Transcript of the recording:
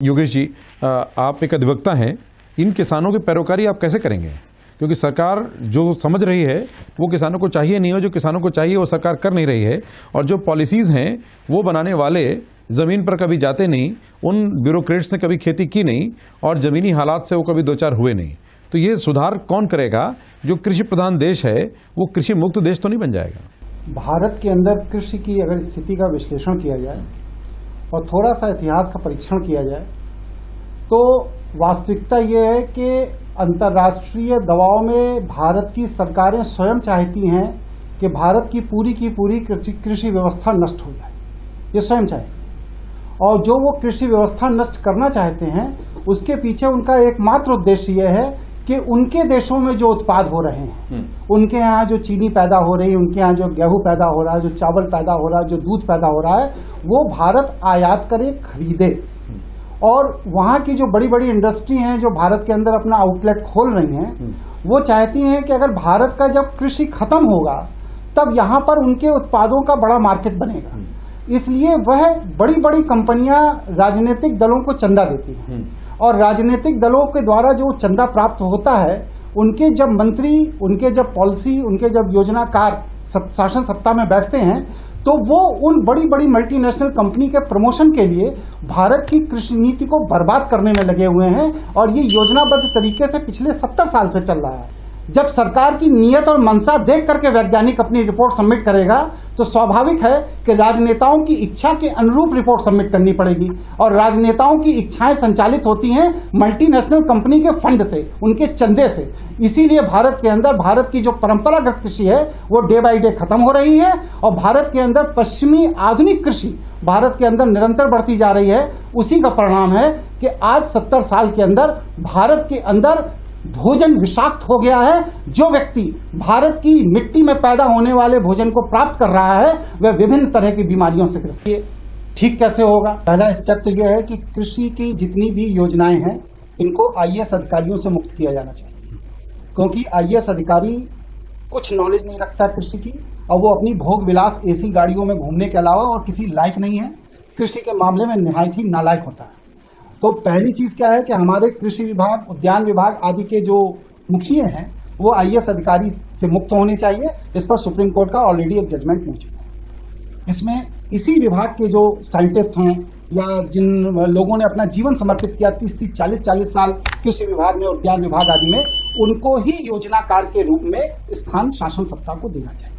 योगेश जी, आप एक अधिवक्ता हैं, इन किसानों की पैरोकारी आप कैसे करेंगे? क्योंकि सरकार जो समझ रही है वो किसानों को चाहिए नहीं, हो जो किसानों को चाहिए वो सरकार कर नहीं रही है, और जो पॉलिसीज़ हैं वो बनाने वाले ज़मीन पर कभी जाते नहीं, उन ब्यूरोक्रेट्स ने कभी खेती की नहीं और ज़मीनी हालात से वो कभी दो चार हुए नहीं। तो ये सुधार कौन करेगा? जो कृषि प्रधान देश है वो कृषि मुक्त देश तो नहीं बन जाएगा। भारत के अंदर कृषि की अगर स्थिति का विश्लेषण किया जाए और थोड़ा सा इतिहास का परीक्षण किया जाए तो वास्तविकता ये है कि अंतर्राष्ट्रीय दबाव में भारत की सरकारें स्वयं चाहती हैं कि भारत की पूरी कृषि व्यवस्था नष्ट हो जाए। ये स्वयं चाहती, और जो वो कृषि व्यवस्था नष्ट करना चाहते हैं उसके पीछे उनका एकमात्र उद्देश्य यह है कि उनके देशों में जो उत्पाद हो रहे हैं, उनके यहाँ जो चीनी पैदा हो रही है, उनके यहाँ जो गेहूं पैदा हो रहा है, जो चावल पैदा हो रहा है, जो दूध पैदा हो रहा है, वो भारत आयात करे, खरीदे। और वहाँ की जो बड़ी बड़ी इंडस्ट्री हैं जो भारत के अंदर अपना आउटलेट खोल रही हैं, वो चाहती हैं कि अगर भारत का जब कृषि खत्म होगा तब यहाँ पर उनके उत्पादों का बड़ा मार्केट बनेगा। इसलिए वह बड़ी बड़ी कंपनियां राजनीतिक दलों को चंदा देती हैं, और राजनीतिक दलों के द्वारा जो चंदा प्राप्त होता है, उनके जब मंत्री, उनके जब पॉलिसी, उनके जब योजनाकार शासन सत्ता में बैठते हैं तो वो उन बड़ी बड़ी मल्टीनेशनल कंपनी के प्रमोशन के लिए भारत की कृषि नीति को बर्बाद करने में लगे हुए हैं, और ये योजनाबद्ध तरीके से पिछले 70 साल से चल रहा है। जब सरकार की नीयत और मंशा देख करके वैज्ञानिक अपनी रिपोर्ट सबमिट करेगा तो स्वाभाविक है कि राजनेताओं की इच्छा के अनुरूप रिपोर्ट सबमिट करनी पड़ेगी, और राजनेताओं की इच्छाएं संचालित होती हैं मल्टीनेशनल कंपनी के फंड से, उनके चंदे से। इसीलिए भारत के अंदर भारत की जो परंपरागत कृषि है वो डे बाई डे खत्म हो रही है, और भारत के अंदर पश्चिमी आधुनिक कृषि भारत के अंदर निरंतर बढ़ती जा रही है। उसी का परिणाम है कि आज 70 साल के अंदर भारत के अंदर भोजन विषाक्त हो गया है। जो व्यक्ति भारत की मिट्टी में पैदा होने वाले भोजन को प्राप्त कर रहा है वह विभिन्न तरह की बीमारियों से ग्रसित है। ठीक कैसे होगा? पहला स्टेप तो यह है कि कृषि की जितनी भी योजनाएं हैं इनको आईएएस अधिकारियों से मुक्त किया जाना चाहिए, क्योंकि आईएएस अधिकारी कुछ नॉलेज नहीं रखता कृषि की, और वो अपनी भोग विलास एसी गाड़ियों में घूमने के अलावा और किसी लायक नहीं है, कृषि के मामले में निहायत ही नालायक होता है। तो पहली चीज क्या है कि हमारे कृषि विभाग, उद्यान विभाग आदि के जो मुखिए हैं वो आईएएस अधिकारी से मुक्त होने चाहिए। इस पर सुप्रीम कोर्ट का ऑलरेडी एक जजमेंट पहुंच चुका है। इसमें इसी विभाग के जो साइंटिस्ट हैं या जिन लोगों ने अपना जीवन समर्पित किया 30-30, 40-40 साल कृषि विभाग में, उद्यान विभाग आदि में, उनको ही योजनाकार के रूप में स्थान शासन सत्ता को देना चाहिए।